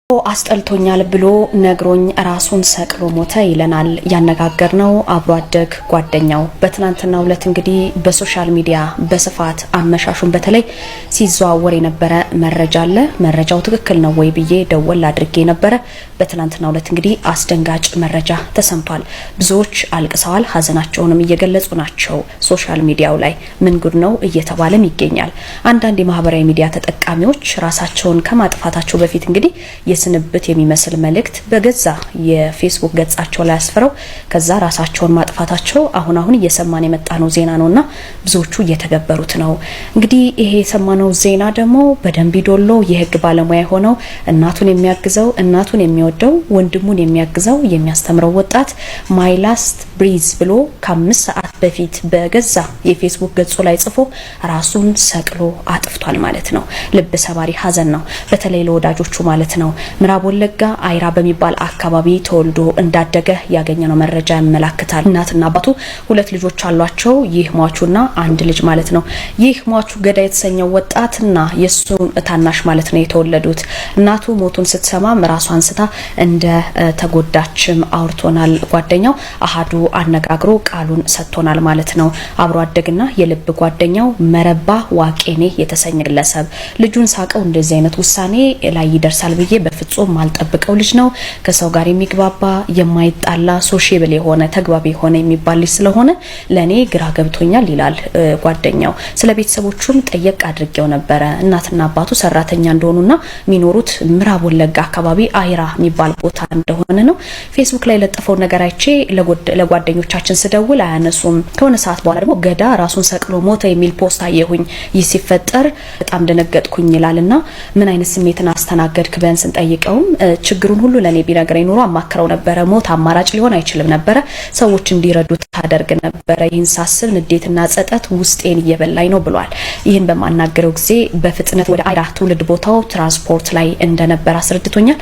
አስጠልቶኛል ብሎ ነግሮኝ ራሱን ሰቅሎ ሞተ ይለናል ያነጋገርነው አብሮ አደግ ጓደኛው። በትናንትናው ዕለት እንግዲህ በሶሻል ሚዲያ በስፋት አመሻሹን በተለይ ሲዘዋወር የነበረ መረጃ አለ። መረጃው ትክክል ነው ወይ ብዬ ደወል አድርጌ ነበረ። በትናንትናው ዕለት እንግዲህ አስደንጋጭ መረጃ ተሰምቷል። ብዙዎች አልቅሰዋል፣ ሀዘናቸውንም እየገለጹ ናቸው። ሶሻል ሚዲያው ላይ ምን ጉድ ነው እየተባለም ይገኛል። አንዳንድ የማህበራዊ ሚዲያ ተጠቃሚዎች ራሳቸውን ከማጥፋታቸው በፊት እንግዲህ የስንብት የሚመስል መልእክት በገዛ የፌስቡክ ገጻቸው ላይ አስፈረው ከዛ ራሳቸውን ማጥፋታቸው አሁን እየሰማን የመጣ ነው ዜና ነውና ብዙዎቹ እየተገበሩት ነው። እንግዲህ ይሄ የሰማነው ዜና ደግሞ በደንቢ ዶሎ የህግ ባለሙያ ሆነው እናቱን የሚያግዘው እናቱን የሚወደው ወንድሙን የሚያግዘው የሚያስተምረው ወጣት ማይ ላስት ብሪዝ ብሎ ከ5 ሰዓት በፊት በገዛ የፌስቡክ ገጹ ላይ ጽፎ ራሱን ሰቅሎ አጥፍቷል ማለት ነው። ልብ ሰባሪ ሀዘን ነው፣ በተለይ ለወዳጆቹ ማለት ነው። ምዕራብ ወለጋ አይራ በሚባል አካባቢ ተወልዶ እንዳደገ ያገኘነው መረጃ ያመላክታል። እናትና አባቱ 2 ልጆች አሏቸው። ይህ ሟቹና አንድ ልጅ ማለት ነው። ይህ ሟቹ ገዳ የተሰኘው ወጣትና የሱ ታናሽ ማለት ነው የተወለዱት። እናቱ ሞቱን ስትሰማ ራሷን ስታ እንደ ተጎዳችም አውርቶናል ጓደኛው። አሃዱ አነጋግሮ ቃሉን ሰጥቶናል ማለት ነው። አብሮ አደግና የልብ ጓደኛው መረባ ዋቄኔ የተሰኘ ግለሰብ ልጁን ሳቀው እንደዚህ አይነት ውሳኔ ላይ ይደርሳል ብዬ በፍጹም ማልጠብቀው ልጅ ነው። ከሰው ጋር የሚግባባ የማይጣላ ሶሺብል የሆነ ተግባቢ የሆነ የሚባል ልጅ ስለሆነ ለኔ ግራ ገብቶኛል ይላል ጓደኛው። ስለ ቤተሰቦቹም ጠየቅ አድርጌው ነበረ። እናትና አባቱ ሰራተኛ እንደሆኑና የሚኖሩት ምዕራብ ወለጋ አካባቢ አይራ የሚባል ቦታ እንደሆነ ነው። ፌስቡክ ላይ ለጠፈው ነገር አይቼ ለጓደኞቻችን ስደውል አያነሱም። ከሆነ ሰዓት በኋላ ደግሞ ገዳ ራሱን ሰቅሎ ሞተ የሚል ፖስት አየሁኝ። ይህ ሲፈጠር በጣም ደነገጥኩኝ ይላልና ምን አይነት ስሜትን አስተናገድክ ብለን ስንጠይቀውም ችግሩን ሁሉ ለኔ ቢነግረኝ ኑሮ አማክረው ነበረ። ሞት አማራጭ ሊሆን አይችልም ነበረ። ሰዎች እንዲረዱት ታደርግ ነበረ። ይህን ሳስብ ንዴትና ጸጸት ውስጤን እየበላኝ ነው ብሏል። ይህን በማናገረው ጊዜ በፍጥነት ወደ አይራ ትውልድ ቦታው ትራንስፖርት ላይ እንደነበረ አስረድቶኛል።